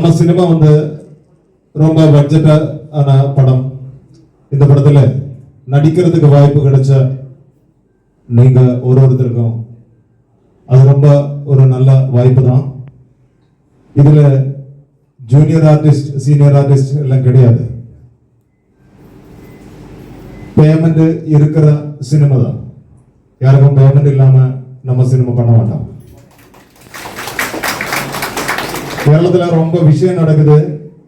நம்ம சினிமா வந்து ரொம்ப பட்ஜெட் ஆன படம். இந்த படத்துல நடிக்கிறதுக்கு வாய்ப்பு கிடைச்ச நீங்க ஒருத்தருக்கும் அது ரொம்ப ஒரு நல்ல வாய்ப்பு தான். இதுல ஜூனியர் ஆர்டிஸ்ட் சீனியர் ஆர்டிஸ்ட் எல்லாம் கிடையாது. பேமெண்ட் இருக்கிற சினிமா தான். யாருக்கும் பேமெண்ட் இல்லாம நம்ம சினிமா பண்ண மாட்டோம். കേരളത്തിലെ ரொம்ப விஷயம் நடக்குது.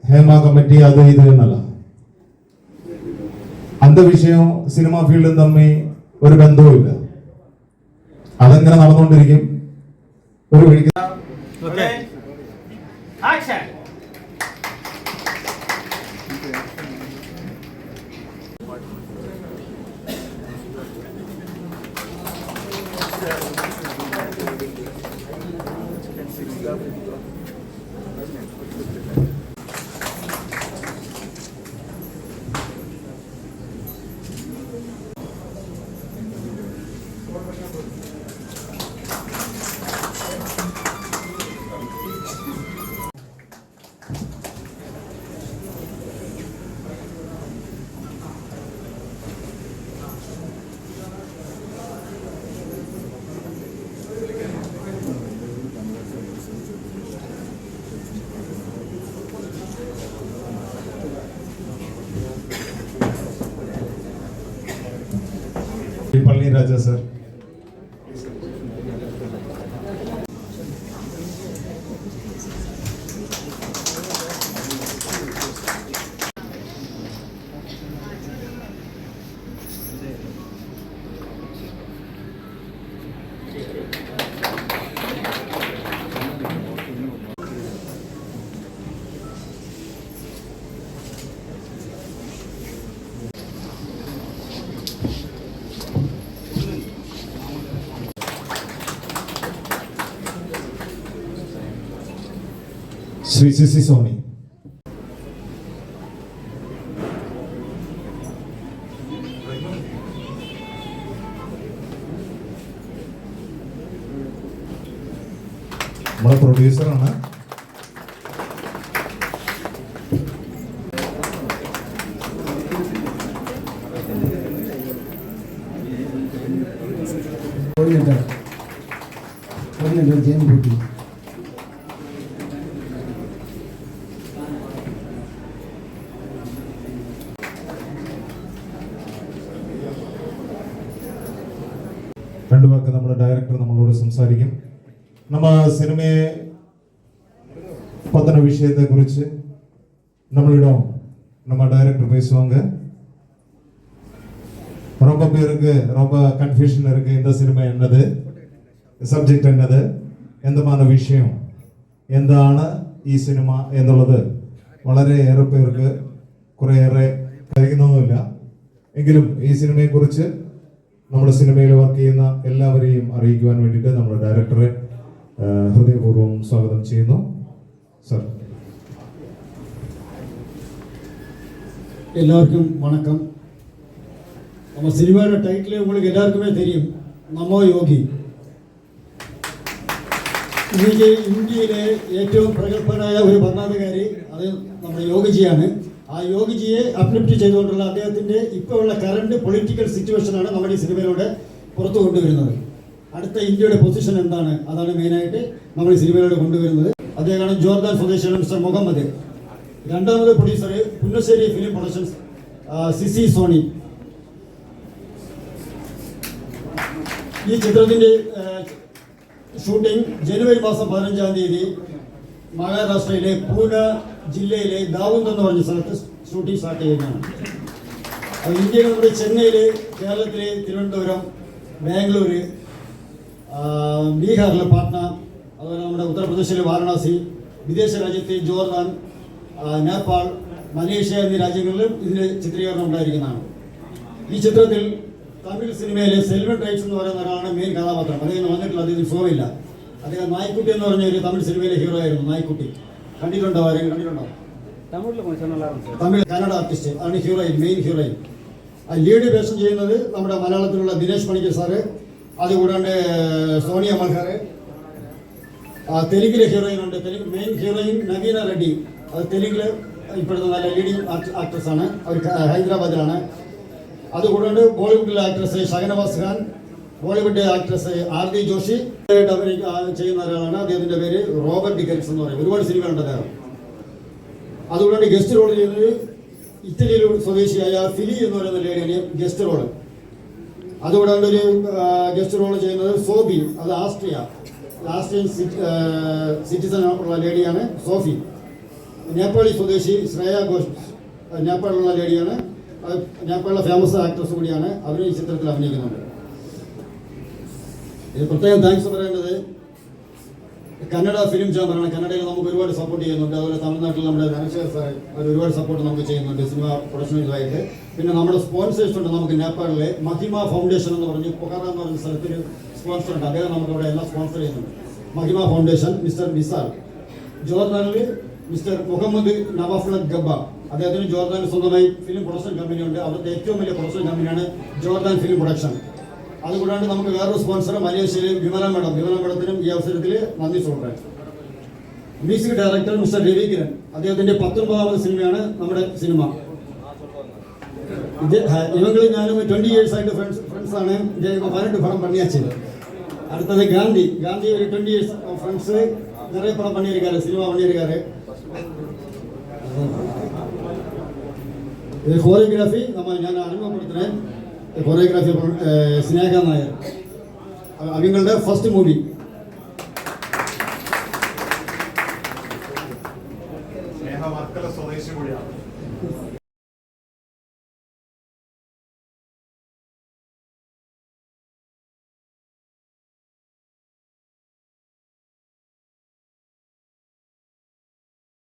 ഹേമ കമ്മിറ്റി അത് ഇത് എന്നല്ല. அந்த விஷயம் സിനിമാ ഫീൽഡും തമ്മിൽ ഒരു ബന്ധവുമില്ല. അതങ്ങനെ നടന്നുകൊണ്ടിരിക്കും. ഒരു വഴിക്ക് പളനി രാജ സർ. ശ്രീ സിസി സോണി. നമ്മുടെ പ്രൊഡ്യൂസറാണ്. ജയൻകുട്ടി. രണ്ടു വാക്ക് നമ്മുടെ ഡയറക്ടർ നമ്മളോട് സംസാരിക്കും. நம்ம சினிமையை பத்தின விஷயத்தை குறித்து நம்மளிடம் நம்ம டைரக்டர் பேசுவாங்க. ரொம்ப பேருக்கு ரொம்ப കൺഫ്യൂഷൻ இருக்கு. இந்த സിനിമ എന്നത് സബ്ജക്റ്റ് എന്നത് എന്താണ് വിഷയം എന്താണ് ഈ സിനിമ എന്നുള്ളത് വളരെ ഏറെ പേർക്ക് കുറേയേറെ കഴിയുന്നൊന്നുമില്ല. എങ്കിലും ഈ സിനിമയെ കുറിച്ച് നമ്മുടെ സിനിമയിൽ വർക്ക് ചെയ്യുന്ന എല്ലാവരെയും അറിയിക്കുവാൻ വേണ്ടിയിട്ട് നമ്മുടെ ഡയറക്ടറെ ഹൃദയപൂർവ്വം സ്വാഗതം ചെയ്യുന്നു. സർ. எல்லாருக்கும் வணக்கம். நம்ம சினிமாவோட டைட்டில் உங்களுக்கு எல்லாருக்குமே தெரியும், நமோ യോഗി. இன்னைக்கு ഇന്ത്യയിലെ ഏറ്റവും പ്രഗത്ഭനായ ഒരു ഭരണാധികാരി അത് നമ്മുടെ യോഗിജിയാണ്. ആ യോഗിജിയെ അപ്ലിഫ്റ്റ് ചെയ്തുകൊണ്ടുള്ള അദ്ദേഹത്തിൻ്റെ ഇപ്പോഴുള്ള കറണ്ട് പൊളിറ്റിക്കൽ സിറ്റുവേഷനാണ് നമ്മുടെ ഈ സിനിമയിലൂടെ പുറത്തു കൊണ്ടുവരുന്നത്. അടുത്ത ഇന്ത്യയുടെ പൊസിഷൻ എന്താണ്, അതാണ് മെയിനായിട്ട് നമ്മൾ ഈ സിനിമയിലൂടെ കൊണ്ടുവരുന്നത്. അദ്ദേഹമാണ് ജോർദാൻ സ്വദേശിയാണ് മിസ്റ്റർ മുഹമ്മദ്. രണ്ടാമത് producer Punnassery film productions CC Soni. ഈ ചിത്രത്തിൻ്റെ ഷൂട്ടിംഗ് ജനുവരി മാസം 15-ാം തീയതി മഹാരാഷ്ട്രയിലെ പൂന ജില്ലയിലെ ദാവൂദ് എന്ന് പറഞ്ഞ സ്ഥലത്ത് ഷൂട്ടിംഗ് സ്റ്റാർട്ട് ചെയ്യുന്നതാണ്. ഇന്ത്യയിൽ നമ്മുടെ ചെന്നൈയിൽ, കേരളത്തിൽ തിരുവനന്തപുരം, ബാംഗ്ലൂർ, ബീഹാറിലെ പാട്ന, അതുപോലെ നമ്മുടെ ഉത്തർപ്രദേശിലെ വാരണാസി, വിദേശ രാജ്യത്തെ ജോർദാൻ, നേപ്പാൾ, മലേഷ്യ എന്നീ രാജ്യങ്ങളിലും ഇതിന് ചിത്രീകരണം ഉണ്ടായിരിക്കുന്നതാണ്. ഈ ചിത്രത്തിൽ തമിഴ് സിനിമയിലെ സെൽവൻ റൈറ്റ്സ് എന്ന് പറയുന്ന ഒരാളാണ് മെയിൻ കഥാപാത്രം. അദ്ദേഹം വന്നിട്ടുള്ള അദ്ദേഹം ഷോയില്ല. അദ്ദേഹം നായ്ക്കുട്ടി എന്ന് പറഞ്ഞ ഒരു തമിഴ് സിനിമയിലെ ഹീറോ ആയിരുന്നു. നായ്ക്കുട്ടി കണ്ടിട്ടുണ്ടോ? ആരെങ്കിലും കണ്ടിട്ടുണ്ടോ? തമിഴ് കന്നഡ ആർട്ടിസ്റ്റ് ആണ് ഹീറോയിൻ, മെയിൻ ഹീറോയിൻ. ആ ലീഡ് വേഷം ചെയ്യുന്നത് നമ്മുടെ മലയാളത്തിലുള്ള ദിനേശ് പണിക്കർ സാറ്, അതുകൂടാണ്ട് സോണിയ മൽഹാർ, തെലുങ്കിലെ ഹീറോയിൻ ഉണ്ട്. മെയിൻ ഹീറോയിൻ നവീന റെഡ്ഡി, അത് തെലുങ്കിൽ ഇപ്പോഴത്തെ നല്ല ലീഡിങ് ആക്ട്രസ് ആണ്. അവർ ഹൈദരാബാദിലാണ്. അതുകൂടാണ്ട് ബോളിവുഡിലെ ആക്ട്രസ് ഷഹനവാസ് ഖാൻ, ബോളിവുഡ് ആക്ട്രസ് ആർതി ജോഷി ചെയ്യുന്ന ഒരാളാണ്. അദ്ദേഹത്തിൻ്റെ പേര് റോബർട്ട് ഡിക്കൻസ് എന്ന് പറയും. ഒരുപാട് സിനിമകളുണ്ട് അദ്ദേഹം. അതുകൂടാണ്ട് ഗസ്റ്റ് റോൾ ചെയ്യുന്നത് ഇറ്റലിയിലെ സ്വദേശിയായ ഫിലി എന്ന് പറയുന്ന ലേഡിയാണ് ഗസ്റ്റ് റോള്. അതുകൂടാണ്ട് ഒരു ഗസ്റ്റ് റോൾ ചെയ്യുന്നത് സോബി, അത് ആസ്ട്രിയൻ സിറ്റിസൺ ഉള്ള ലേഡിയാണ് സോഫി. നേപ്പാളി സ്വദേശി ശ്രേയ ഘോഷ്, നേപ്പാളിലുള്ള ലേഡിയാണ്. നേപ്പാളിലെ ഫേമസ് ആക്ട്രസ് കൂടിയാണ്. അവർ ഈ ചിത്രത്തിൽ അഭിനയിക്കുന്നുണ്ട്. ഇത് പ്രത്യേകം താങ്ക്സ് പറയേണ്ടത് കന്നഡ ഫിലിം ചേംബറാണ്. കന്നഡയിൽ നമുക്ക് ഒരുപാട് സപ്പോർട്ട് ചെയ്യുന്നുണ്ട്. അതുപോലെ തമിഴ്നാട്ടിൽ നമ്മുടെ ധനശേഖർ സാർ അവർ ഒരുപാട് സപ്പോർട്ട് നമുക്ക് ചെയ്യുന്നുണ്ട് സിനിമ പ്രൊഡക്ഷനിലായിട്ട്. പിന്നെ നമ്മുടെ സ്പോൺസേഴ്സ് ഉണ്ട്. നമുക്ക് നേപ്പാളിലെ മഹിമ ഫൗണ്ടേഷൻ എന്ന് പറഞ്ഞ് പൊഖാറ എന്ന് പറയുന്ന സ്ഥലത്തൊരു സ്പോൺസർ ഉണ്ട്. അദ്ദേഹം നമുക്ക് അവിടെ എല്ലാം സ്പോൺസർ ചെയ്യുന്നുണ്ട്. മഹിമ foundation, mister Visal. ജോർദാനിൽ mister Muhammad നവാഫുൽ ഗബ്ബ, അദ്ദേഹത്തിന് ജോർദാനിൽ സ്വന്തമായി ഫിലിം പ്രൊഡക്ഷൻ കമ്പനി ഉണ്ട്. അവിടുത്തെ ഏറ്റവും വലിയ പ്രൊഡക്ഷൻ കമ്പനിയാണ് ജോർദാൻ ഫിലിം പ്രൊഡക്ഷൻ. അതുകൂടാണ്ട് നമുക്ക് വേറൊരു സ്പോൺസർ മലേഷ്യയിലെ വിമല മേഡത്തിനും ഈ അവസരത്തിൽ നന്ദി சொல்றேன். മ്യൂസിക് ഡയറക്ടർ മിസ്റ്റർ രവികിരൺ, അദ്ദേഹത്തിന്റെ 19ാമത് സിനിമയാണ് നമ്മുടെ സിനിമ. ഇവങ്ങൾ ഞാനും 20 years ആയിട്ട് ഫ്രണ്ട്സ് ആണ്. 18 പടം പണിയാச்சு. അടുത്തത് ഗാന്ധി ഒരു 20 years ഫ്രണ്ട്സ്, நிறைய படம் பண்ணியிருக்காரு, சினிமா பண்ணியிருக்காரு. ഇത് കോറിയോഗ്രാഫി ഞാൻ അറിമുഖപ്പെടുത്തുന്നேன். കോറിയോഗ്രാഫി സ്നേഹ നായർ, അവങ്ങളുടെ ഫസ്റ്റ് മൂവി. സ്നേഹ വർക്കല സ്വദേശി കൂടിയാണ്.